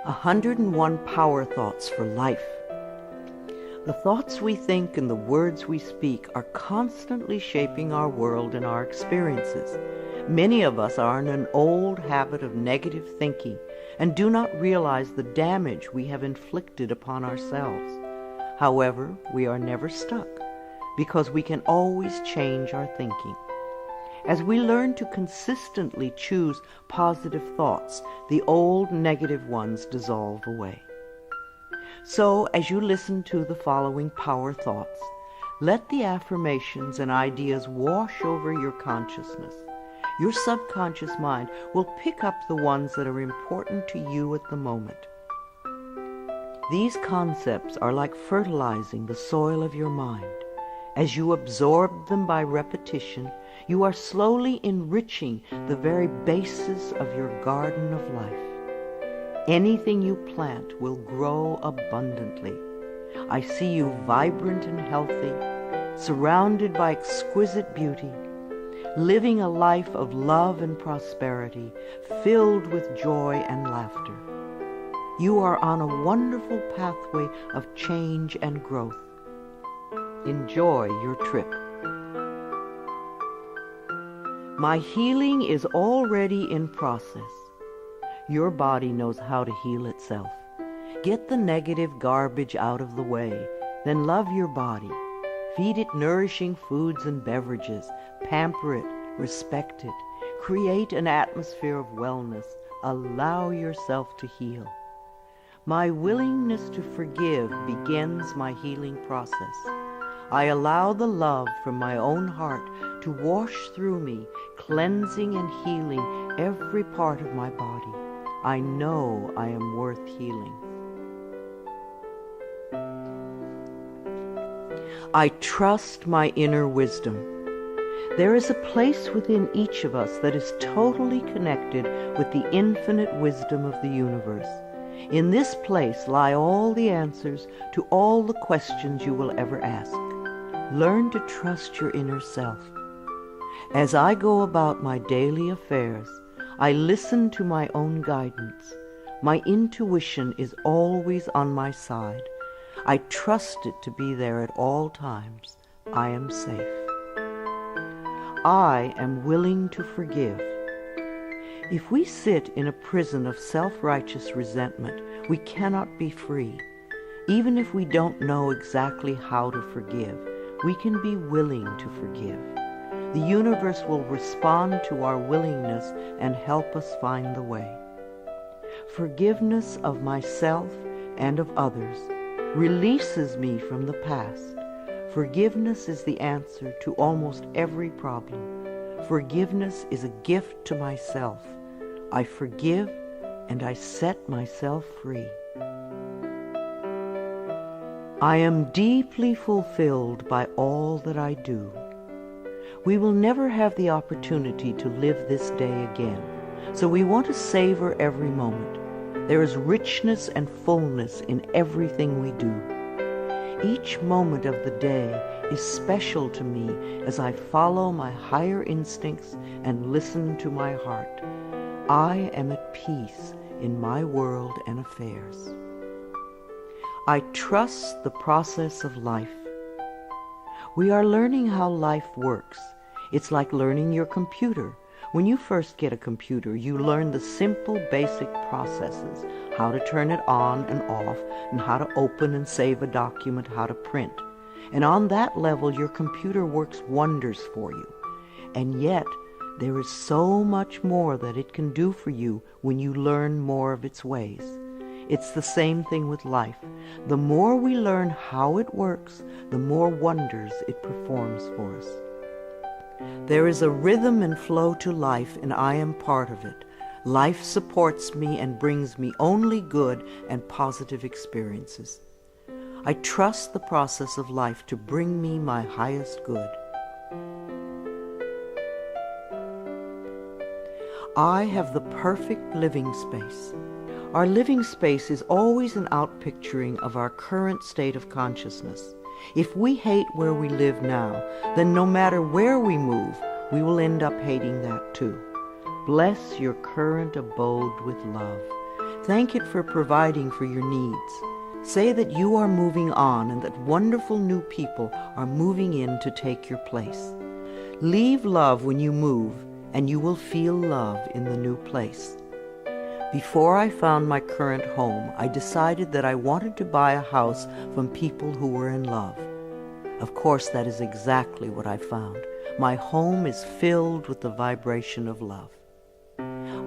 101 Power Thoughts for Life. The thoughts we think and the words we speak are constantly shaping our world and our experiences. Many of us are in an old habit of negative thinking and do not realize the damage we have inflicted upon ourselves. However, we are never stuck because we can always change our thinking. As we learn to consistently choose positive thoughts, the old negative ones dissolve away. So, as you listen to the following power thoughts, let the affirmations and ideas wash over your consciousness. Your subconscious mind will pick up the ones that are important to you at the moment. These concepts are like fertilizing the soil of your mind. As you absorb them by repetition, you are slowly enriching the very basis of your garden of life. Anything you plant will grow abundantly. I see you vibrant and healthy, surrounded by exquisite beauty, living a life of love and prosperity, filled with joy and laughter. You are on a wonderful pathway of change and growth. Enjoy your trip. My healing is already in process. Your body knows how to heal itself. Get the negative garbage out of the way, then love your body. Feed it nourishing foods and beverages. Pamper it, respect it. Create an atmosphere of wellness. Allow yourself to heal. My willingness to forgive begins my healing process. I allow the love from my own heart to wash through me, cleansing and healing every part of my body. I know I am worth healing. I trust my inner wisdom. There is a place within each of us that is totally connected with the infinite wisdom of the universe. In this place lie all the answers to all the questions you will ever ask. Learn to trust your inner self. As I go about my daily affairs, I listen to my own guidance. My intuition is always on my side. I trust it to be there at all times. I am safe. I am willing to forgive. If we sit in a prison of self-righteous resentment, we cannot be free. Even if we don't know exactly how to forgive, we can be willing to forgive. The universe will respond to our willingness and help us find the way. Forgiveness of myself and of others releases me from the past. Forgiveness is the answer to almost every problem. Forgiveness is a gift to myself. I forgive and I set myself free. I am deeply fulfilled by all that I do. We will never have the opportunity to live this day again, so we want to savor every moment. There is richness and fullness in everything we do. Each moment of the day is special to me as I follow my higher instincts and listen to my heart. I am at peace in my world and affairs. I trust the process of life. We are learning how life works. It's like learning your computer. When you first get a computer, you learn the simple, basic processes, how to turn it on and off, and how to open and save a document, how to print. And on that level, your computer works wonders for you. And yet, there is so much more that it can do for you when you learn more of its ways. It's the same thing with life. The more we learn how it works, the more wonders it performs for us. There is a rhythm and flow to life, and I am part of it. Life supports me and brings me only good and positive experiences. I trust the process of life to bring me my highest good. I have the perfect living space. Our living space is always an outpicturing of our current state of consciousness. If we hate where we live now, then no matter where we move, we will end up hating that too. Bless your current abode with love. Thank it for providing for your needs. Say that you are moving on and that wonderful new people are moving in to take your place. Leave love when you move, and you will feel love in the new place. Before I found my current home, I decided that I wanted to buy a house from people who were in love. Of course, that is exactly what I found. My home is filled with the vibration of love.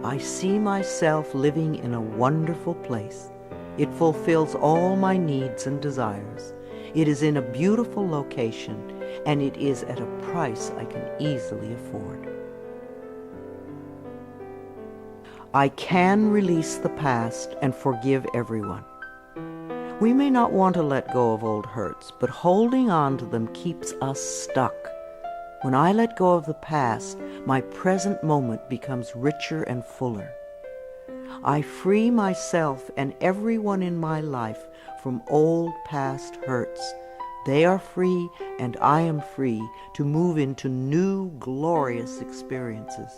I see myself living in a wonderful place. It fulfills all my needs and desires. It is in a beautiful location, and it is at a price I can easily afford. I can release the past and forgive everyone. We may not want to let go of old hurts, but holding on to them keeps us stuck. When I let go of the past, my present moment becomes richer and fuller. I free myself and everyone in my life from old past hurts. They are free, and I am free to move into new, glorious experiences.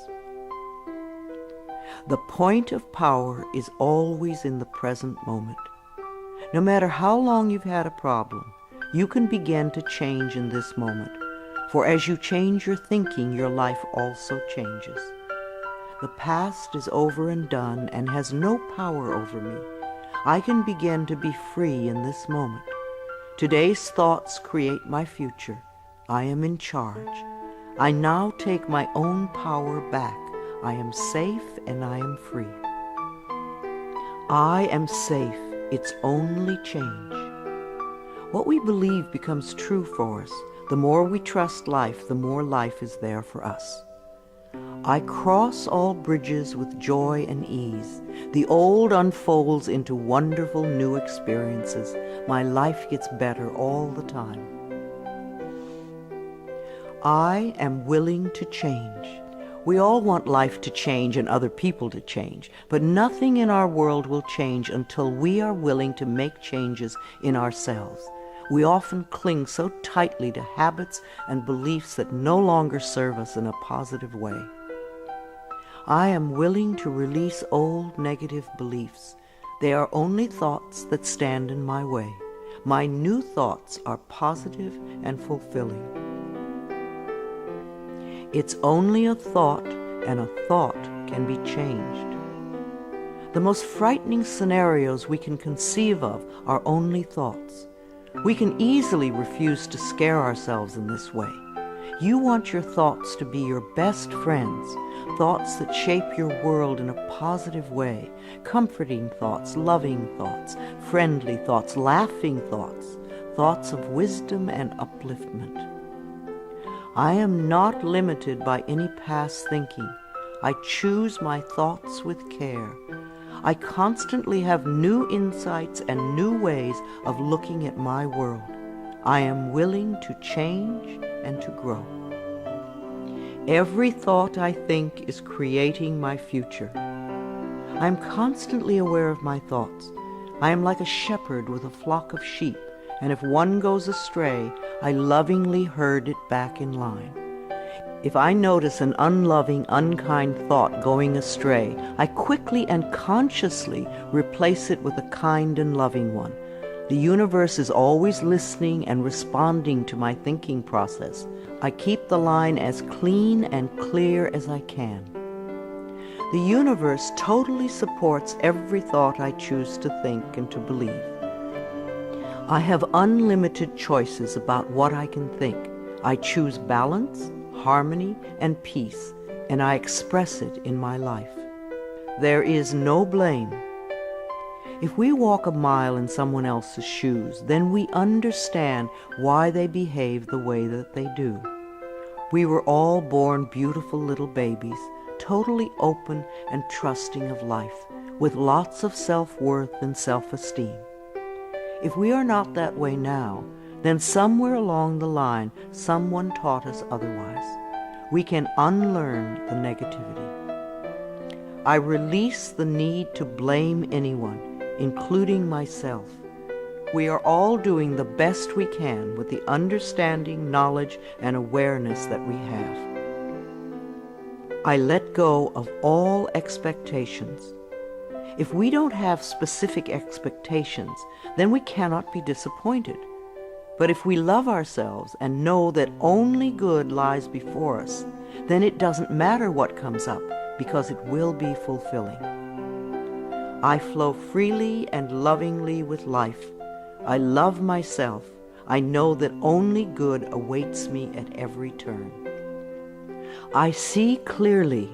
The point of power is always in the present moment. No matter how long you've had a problem, you can begin to change in this moment. For as you change your thinking, your life also changes. The past is over and done and has no power over me. I can begin to be free in this moment. Today's thoughts create my future. I am in charge. I now take my own power back. I am safe and I am free. I am safe. It's only change. What we believe becomes true for us. The more we trust life, the more life is there for us. I cross all bridges with joy and ease. The old unfolds into wonderful new experiences. My life gets better all the time. I am willing to change. We all want life to change and other people to change, but nothing in our world will change until we are willing to make changes in ourselves. We often cling so tightly to habits and beliefs that no longer serve us in a positive way. I am willing to release old negative beliefs. They are only thoughts that stand in my way. My new thoughts are positive and fulfilling. It's only a thought, and a thought can be changed. The most frightening scenarios we can conceive of are only thoughts. We can easily refuse to scare ourselves in this way. You want your thoughts to be your best friends, thoughts that shape your world in a positive way, comforting thoughts, loving thoughts, friendly thoughts, laughing thoughts, thoughts of wisdom and upliftment. I am not limited by any past thinking. I choose my thoughts with care. I constantly have new insights and new ways of looking at my world. I am willing to change and to grow. Every thought I think is creating my future. I am constantly aware of my thoughts. I am like a shepherd with a flock of sheep, and if one goes astray, I lovingly herd it back in line. If I notice an unloving, unkind thought going astray, I quickly and consciously replace it with a kind and loving one. The universe is always listening and responding to my thinking process. I keep the line as clean and clear as I can. The universe totally supports every thought I choose to think and to believe. I have unlimited choices about what I can think. I choose balance, harmony, and peace, and I express it in my life. There is no blame. If we walk a mile in someone else's shoes, then we understand why they behave the way that they do. We were all born beautiful little babies, totally open and trusting of life, with lots of self-worth and self-esteem. If we are not that way now, then somewhere along the line, someone taught us otherwise. We can unlearn the negativity. I release the need to blame anyone, including myself. We are all doing the best we can with the understanding, knowledge, and awareness that we have. I let go of all expectations. If we don't have specific expectations, then we cannot be disappointed. But if we love ourselves and know that only good lies before us, then it doesn't matter what comes up, because it will be fulfilling. I flow freely and lovingly with life. I love myself. I know that only good awaits me at every turn. I see clearly.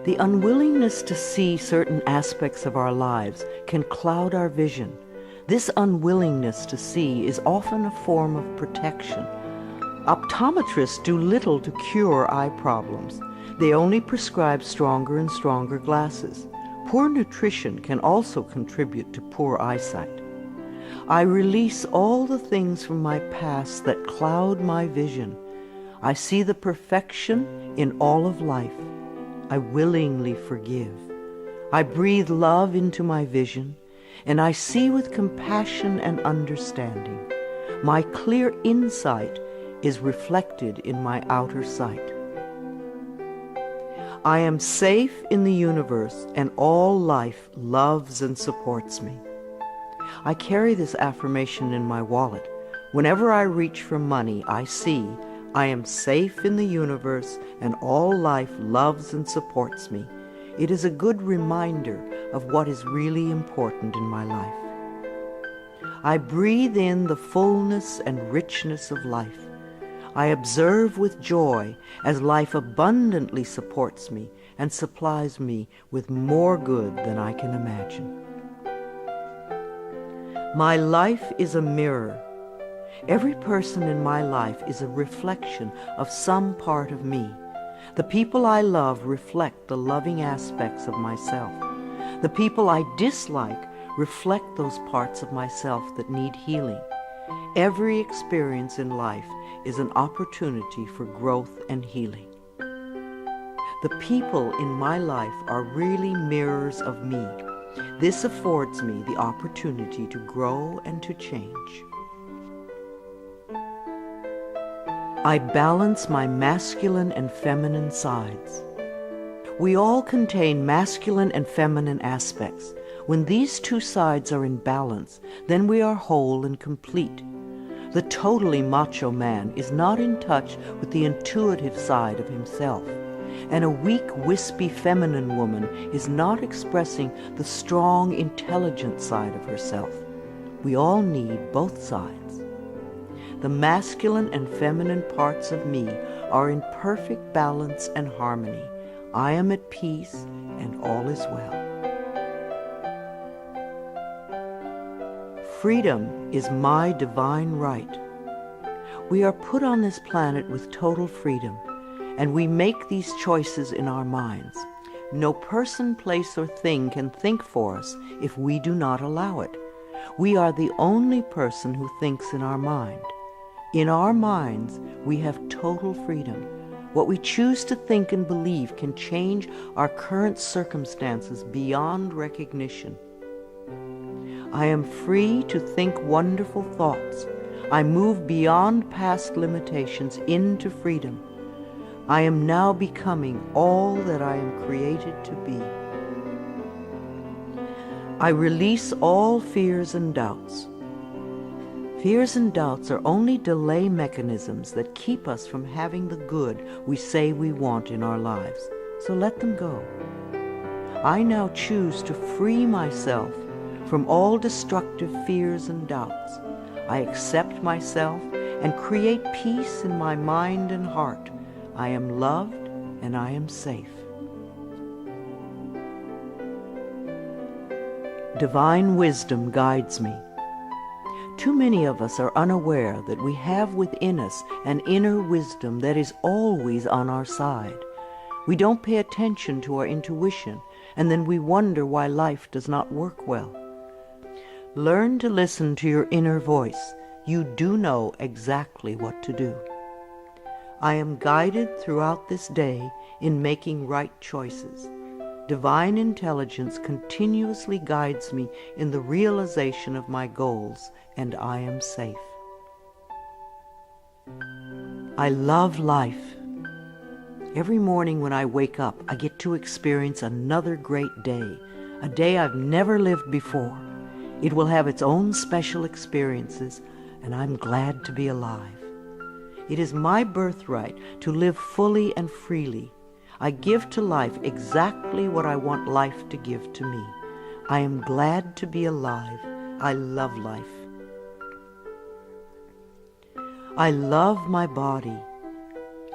The unwillingness to see certain aspects of our lives can cloud our vision. This unwillingness to see is often a form of protection. Optometrists do little to cure eye problems. They only prescribe stronger and stronger glasses. Poor nutrition can also contribute to poor eyesight. I release all the things from my past that cloud my vision. I see the perfection in all of life. I willingly forgive. I breathe love into my vision, and I see with compassion and understanding. My clear insight is reflected in my outer sight. I am safe in the universe, and all life loves and supports me. I carry this affirmation in my wallet. Whenever I reach for money, I see I am safe in the universe, and all life loves and supports me. It is a good reminder of what is really important in my life. I breathe in the fullness and richness of life. I observe with joy as life abundantly supports me and supplies me with more good than I can imagine. My life is a mirror. Every person in my life is a reflection of some part of me. The people I love reflect the loving aspects of myself. The people I dislike reflect those parts of myself that need healing. Every experience in life is an opportunity for growth and healing. The people in my life are really mirrors of me. This affords me the opportunity to grow and to change. I balance my masculine and feminine sides. We all contain masculine and feminine aspects. When these two sides are in balance, then we are whole and complete. The totally macho man is not in touch with the intuitive side of himself, and a weak, wispy feminine woman is not expressing the strong, intelligent side of herself. We all need both sides. The masculine and feminine parts of me are in perfect balance and harmony. I am at peace, and all is well. Freedom is my divine right. We are put on this planet with total freedom, and we make these choices in our minds. No person, place, or thing can think for us if we do not allow it. We are the only person who thinks in our mind. In our minds, we have total freedom. What we choose to think and believe can change our current circumstances beyond recognition. I am free to think wonderful thoughts. I move beyond past limitations into freedom. I am now becoming all that I am created to be. I release all fears and doubts. Fears and doubts are only delay mechanisms that keep us from having the good we say we want in our lives. So let them go. I now choose to free myself from all destructive fears and doubts. I accept myself and create peace in my mind and heart. I am loved and I am safe. Divine wisdom guides me. Too many of us are unaware that we have within us an inner wisdom that is always on our side. We don't pay attention to our intuition, and then we wonder why life does not work well. Learn to listen to your inner voice. You do know exactly what to do. I am guided throughout this day in making right choices. Divine intelligence continuously guides me in the realization of my goals, and I am safe. I love life. Every morning when I wake up, I get to experience another great day. a day I've never lived before. It will have its own special experiences, and I'm glad to be alive. It is my birthright to live fully and freely. I give to life exactly what I want life to give to me. I am glad to be alive. I love life. I love my body.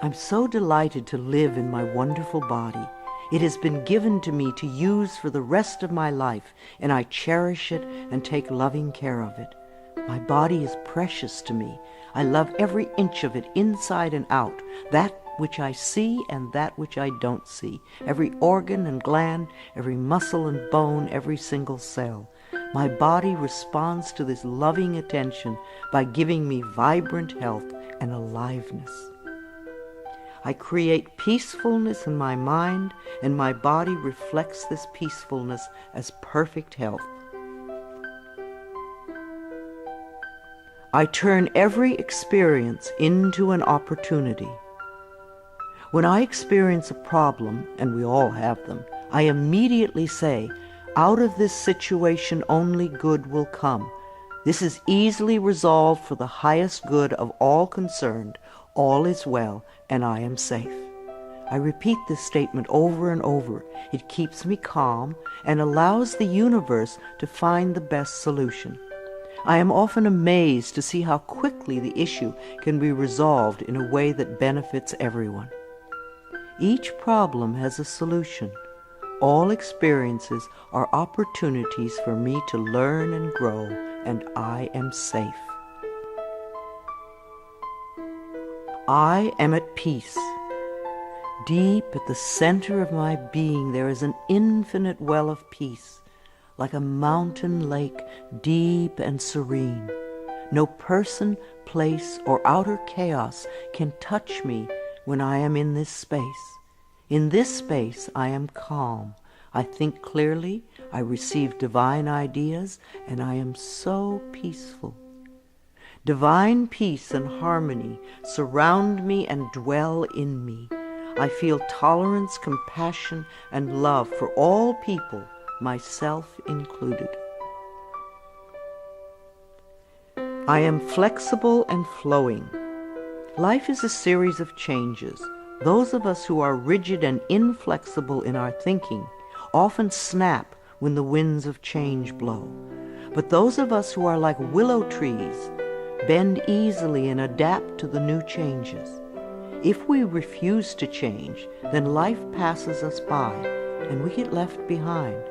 I'm so delighted to live in my wonderful body. It has been given to me to use for the rest of my life, and I cherish it and take loving care of it. My body is precious to me. I love every inch of it, inside and out, that which I see and that which I don't see, every organ and gland, every muscle and bone, every single cell. My body responds to this loving attention by giving me vibrant health and aliveness. I create peacefulness in my mind, and my body reflects this peacefulness as perfect health. I turn every experience into an opportunity. When I experience a problem, and we all have them, I immediately say, out of this situation only good will come. This is easily resolved for the highest good of all concerned. All is well, and I am safe. I repeat this statement over and over. It keeps me calm and allows the universe to find the best solution. I am often amazed to see how quickly the issue can be resolved in a way that benefits everyone. Each problem has a solution. All experiences are opportunities for me to learn and grow, and I am safe. I am at peace. Deep at the center of my being there is an infinite well of peace, like a mountain lake, deep and serene. No person, place, or outer chaos can touch me when I am in this space. In this space I am calm. I think clearly, I receive divine ideas, and I am so peaceful. Divine peace and harmony surround me and dwell in me. I feel tolerance, compassion, and love for all people, myself included. I am flexible and flowing. Life is a series of changes. Those of us who are rigid and inflexible in our thinking often snap when the winds of change blow. But those of us who are like willow trees bend easily and adapt to the new changes. If we refuse to change, then life passes us by and we get left behind.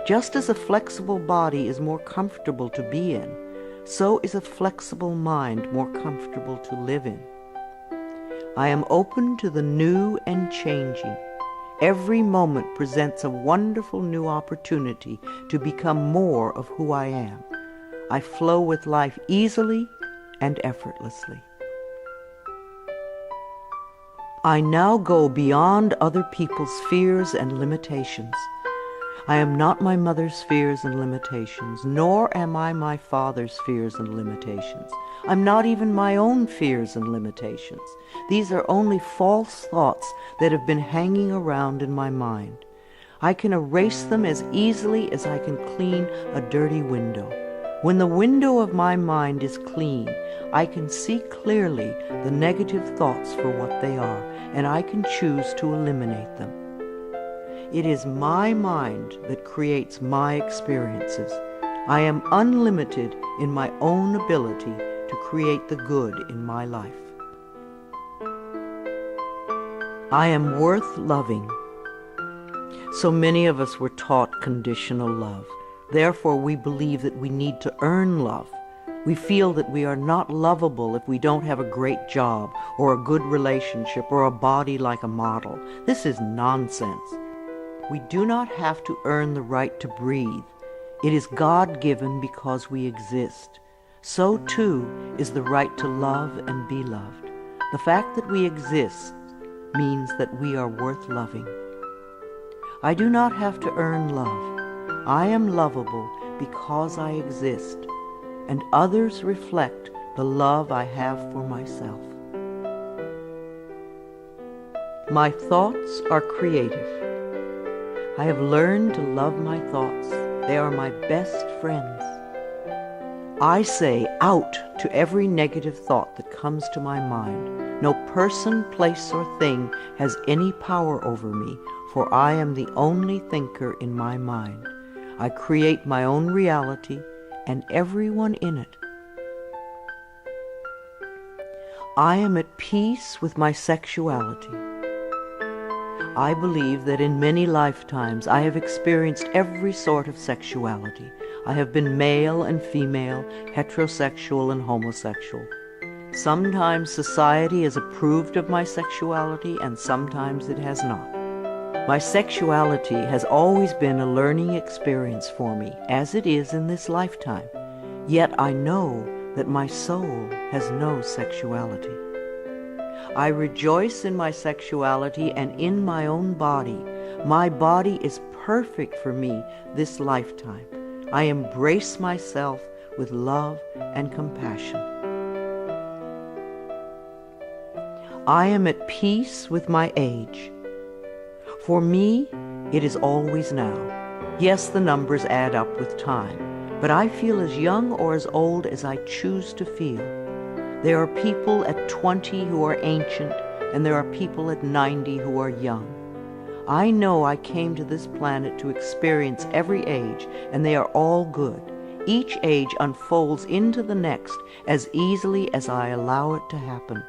Just as a flexible body is more comfortable to be in, so is a flexible mind more comfortable to live in. I am open to the new and changing. Every moment presents a wonderful new opportunity to become more of who I am. I flow with life easily and effortlessly. I now go beyond other people's fears and limitations. I am not my mother's fears and limitations, nor am I my father's fears and limitations. I'm not even my own fears and limitations. These are only false thoughts that have been hanging around in my mind. I can erase them as easily as I can clean a dirty window. When the window of my mind is clean, I can see clearly the negative thoughts for what they are, and I can choose to eliminate them. It is my mind that creates my experiences. I am unlimited in my own ability to create the good in my life. I am worth loving. So many of us were taught conditional love. Therefore, we believe that we need to earn love. We feel that we are not lovable if we don't have a great job or a good relationship or a body like a model. This is nonsense. We do not have to earn the right to breathe. It is God-given because we exist. So too is the right to love and be loved. The fact that we exist means that we are worth loving. I do not have to earn love. I am lovable because I exist, and others reflect the love I have for myself. My thoughts are creative. I have learned to love my thoughts. They are my best friends. I say out to every negative thought that comes to my mind. No person, place, or thing has any power over me, for I am the only thinker in my mind. I create my own reality and everyone in it. I am at peace with my sexuality. I believe that in many lifetimes I have experienced every sort of sexuality. I have been male and female, heterosexual and homosexual. Sometimes society has approved of my sexuality and sometimes it has not. My sexuality has always been a learning experience for me, as it is in this lifetime. Yet I know that my soul has no sexuality. I rejoice in my sexuality and in my own body. My body is perfect for me this lifetime. I embrace myself with love and compassion. I am at peace with my age. For me, it is always now. Yes, the numbers add up with time, but I feel as young or as old as I choose to feel. There are people at 20 who are ancient, and there are people at 90 who are young. I know I came to this planet to experience every age, and they are all good. Each age unfolds into the next as easily as I allow it to happen.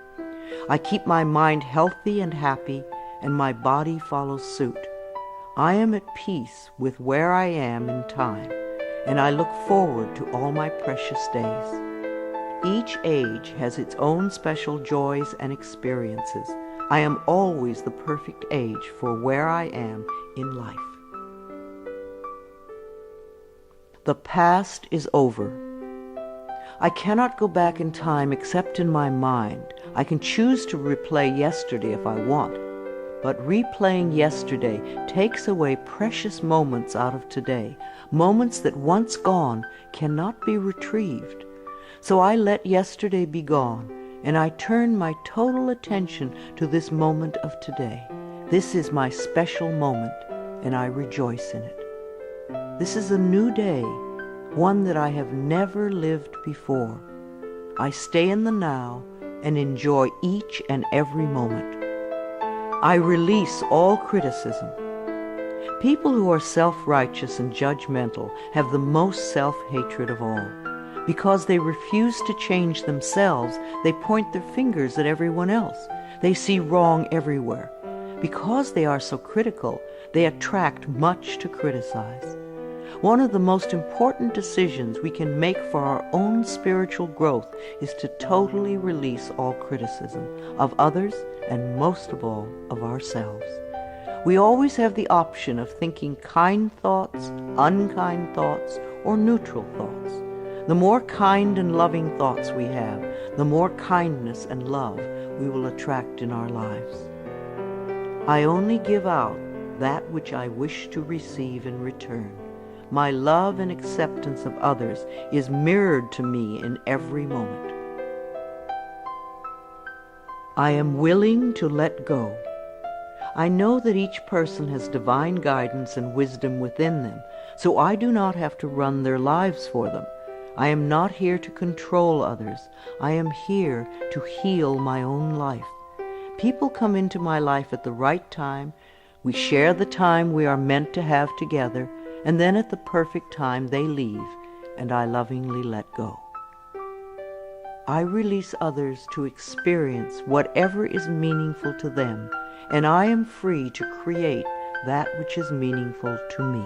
I keep my mind healthy and happy, and my body follows suit. I am at peace with where I am in time, and I look forward to all my precious days. Each age has its own special joys and experiences. I am always the perfect age for where I am in life. The past is over. I cannot go back in time except in my mind. I can choose to replay yesterday if I want, but replaying yesterday takes away precious moments out of today, moments that once gone cannot be retrieved. So I let yesterday be gone, and I turn my total attention to this moment of today. This is my special moment, and I rejoice in it. This is a new day, one that I have never lived before. I stay in the now and enjoy each and every moment. I release all criticism. People who are self-righteous and judgmental have the most self-hatred of all. Because they refuse to change themselves, they point their fingers at everyone else. They see wrong everywhere. Because they are so critical, they attract much to criticize. One of the most important decisions we can make for our own spiritual growth is to totally release all criticism of others and most of all of ourselves. We always have the option of thinking kind thoughts, unkind thoughts, or neutral thoughts. The more kind and loving thoughts we have, the more kindness and love we will attract in our lives. I only give out that which I wish to receive in return. My love and acceptance of others is mirrored to me in every moment. I am willing to let go. I know that each person has divine guidance and wisdom within them, so I do not have to run their lives for them. I am not here to control others. I am here to heal my own life. People come into my life at the right time. We share the time we are meant to have together, and then at the perfect time they leave, and I lovingly let go. I release others to experience whatever is meaningful to them, and I am free to create that which is meaningful to me.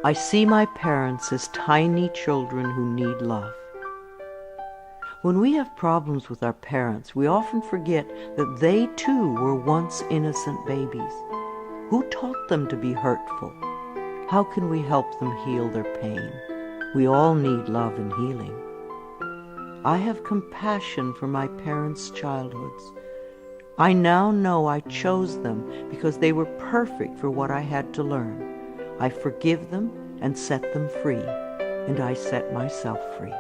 I see my parents as tiny children who need love. When we have problems with our parents, we often forget that they too were once innocent babies. Who taught them to be hurtful? How can we help them heal their pain? We all need love and healing. I have compassion for my parents' childhoods. I now know I chose them because they were perfect for what I had to learn. I forgive them and set them free, and I set myself free.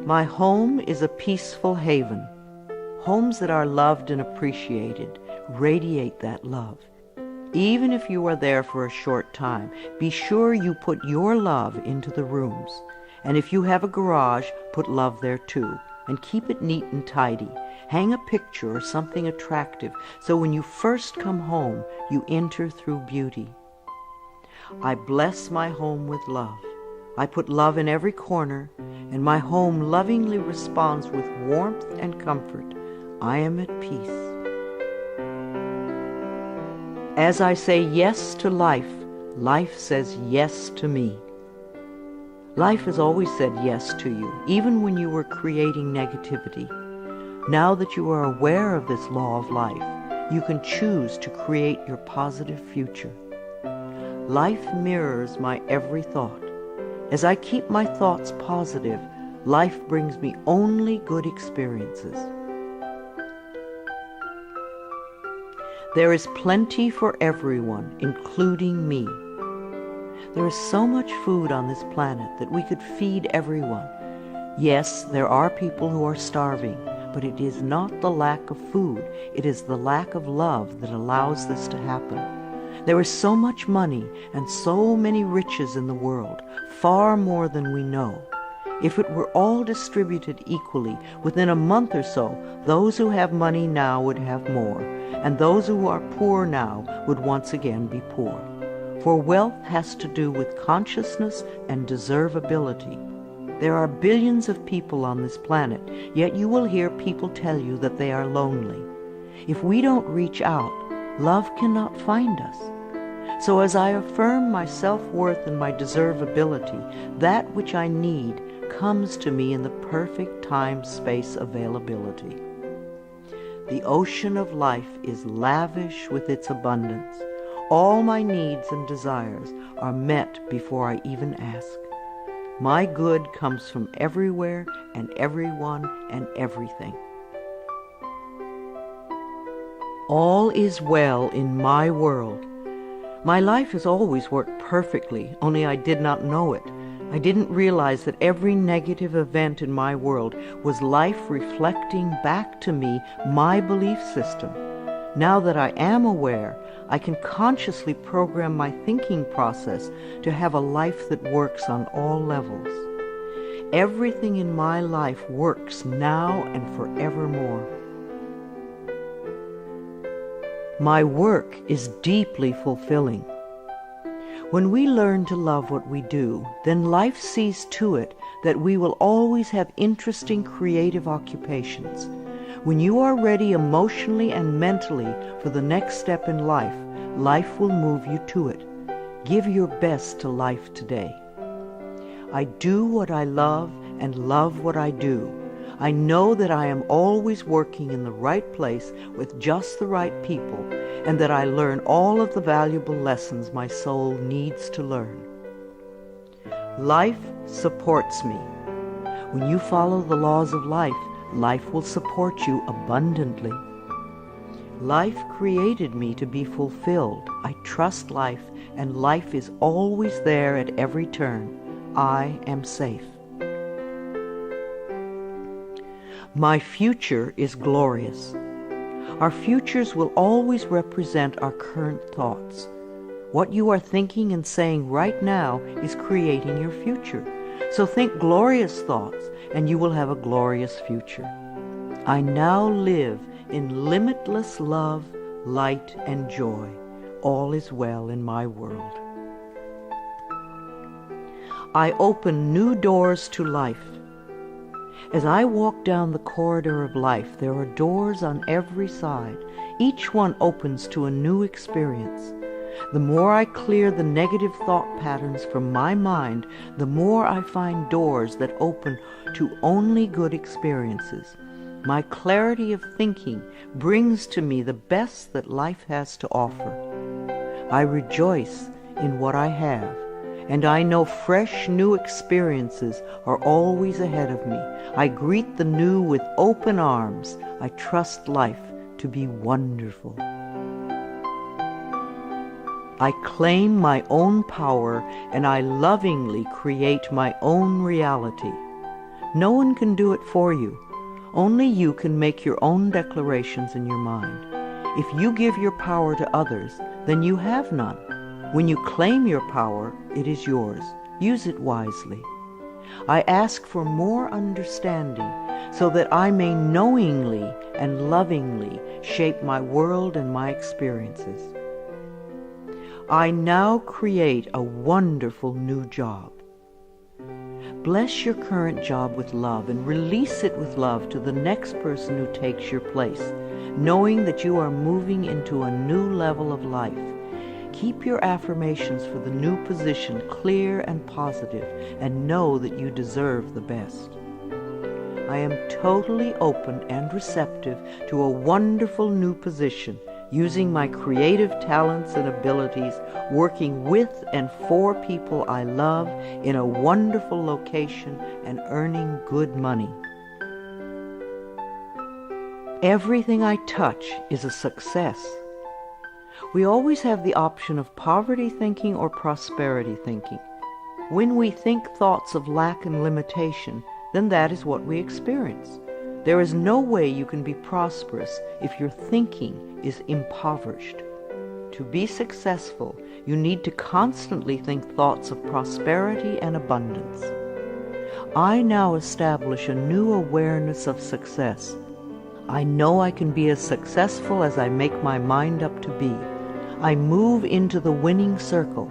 My home is a peaceful haven. Homes that are loved and appreciated radiate that love. Even if you are there for a short time, be sure you put your love into the rooms. And if you have a garage, put love there too. And keep it neat and tidy. Hang a picture or something attractive so when you first come home, you enter through beauty. I bless my home with love. I put love in every corner, and my home lovingly responds with warmth and comfort. I am at peace. As I say yes to life, life says yes to me. Life has always said yes to you, even when you were creating negativity. Now that you are aware of this law of life, you can choose to create your positive future. Life mirrors my every thought. As I keep my thoughts positive, life brings me only good experiences. There is plenty for everyone, including me. There is so much food on this planet that we could feed everyone. Yes, there are people who are starving, but it is not the lack of food, it is the lack of love that allows this to happen. There is so much money and so many riches in the world, far more than we know. If it were all distributed equally, within a month or so, those who have money now would have more, and those who are poor now would once again be poor. For wealth has to do with consciousness and deservability. There are billions of people on this planet, yet you will hear people tell you that they are lonely. If we don't reach out, love cannot find us. So as I affirm my self-worth and my deservability, that which I need comes to me in the perfect time-space availability. The ocean of life is lavish with its abundance. All my needs and desires are met before I even ask. My good comes from everywhere and everyone and everything. All is well in my world. My life has always worked perfectly, only I did not know it. I didn't realize that every negative event in my world was life reflecting back to me my belief system. Now that I am aware, I can consciously program my thinking process to have a life that works on all levels. Everything in my life works now and forevermore. My work is deeply fulfilling. When we learn to love what we do, then life sees to it that we will always have interesting creative occupations. When you are ready emotionally and mentally for the next step in life, life will move you to it. Give your best to life today. I do what I love and love what I do. I know that I am always working in the right place with just the right people, and that I learn all of the valuable lessons my soul needs to learn. Life supports me. When you follow the laws of life, life will support you abundantly. Life created me to be fulfilled. I trust life, and life is always there at every turn. I am safe. My future is glorious. Our futures will always represent our current thoughts. What you are thinking and saying right now is creating your future. So think glorious thoughts, and you will have a glorious future. I now live in limitless love, light, and joy. All is well in my world. I open new doors to life. As I walk down the corridor of life, there are doors on every side. Each one opens to a new experience. The more I clear the negative thought patterns from my mind, the more I find doors that open to only good experiences. My clarity of thinking brings to me the best that life has to offer. I rejoice in what I have, and I know fresh new experiences are always ahead of me. I greet the new with open arms. I trust life to be wonderful. I claim my own power, and I lovingly create my own reality. No one can do it for you. Only you can make your own declarations in your mind. If you give your power to others, then you have none. When you claim your power, it is yours. Use it wisely. I ask for more understanding so that I may knowingly and lovingly shape my world and my experiences. I now create a wonderful new job. Bless your current job with love and release it with love to the next person who takes your place, knowing that you are moving into a new level of life. Keep your affirmations for the new position clear and positive, and know that you deserve the best. I am totally open and receptive to a wonderful new position, using my creative talents and abilities, working with and for people I love in a wonderful location and earning good money. Everything I touch is a success. We always have the option of poverty thinking or prosperity thinking. When we think thoughts of lack and limitation, then that is what we experience. There is no way you can be prosperous if your thinking is impoverished. To be successful, you need to constantly think thoughts of prosperity and abundance. I now establish a new awareness of success. I know I can be as successful as I make my mind up to be. I move into the winning circle.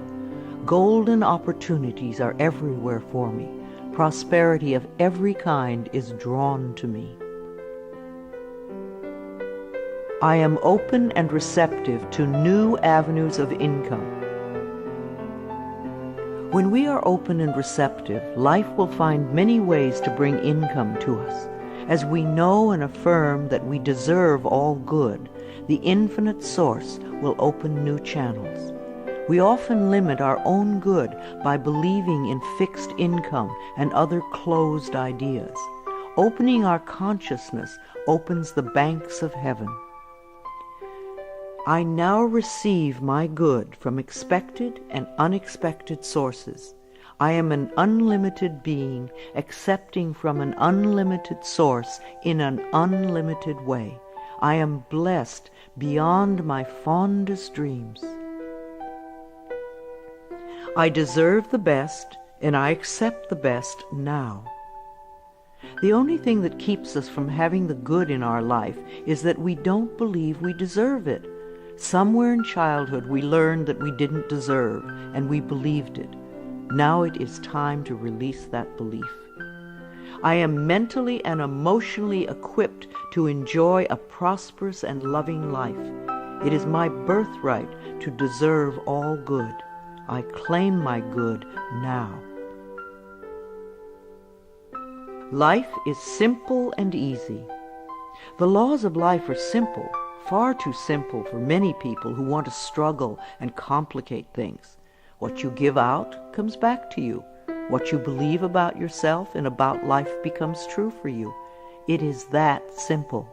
Golden opportunities are everywhere for me. Prosperity of every kind is drawn to me. I am open and receptive to new avenues of income. When we are open and receptive, life will find many ways to bring income to us. As we know and affirm that we deserve all good, the infinite source will open new channels. We often limit our own good by believing in fixed income and other closed ideas. Opening our consciousness opens the banks of heaven. I now receive my good from expected and unexpected sources. I am an unlimited being, accepting from an unlimited source in an unlimited way. I am blessed beyond my fondest dreams. I deserve the best, and I accept the best now. The only thing that keeps us from having the good in our life is that we don't believe we deserve it. Somewhere in childhood we learned that we didn't deserve, and we believed it. Now it is time to release that belief. I am mentally and emotionally equipped to enjoy a prosperous and loving life. It is my birthright to deserve all good. I claim my good now. Life is simple and easy. The laws of life are simple, far too simple for many people who want to struggle and complicate things. What you give out comes back to you. What you believe about yourself and about life becomes true for you. It is that simple.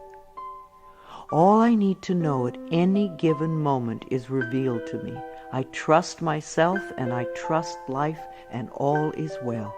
All I need to know at any given moment is revealed to me. I trust myself and I trust life, and all is well.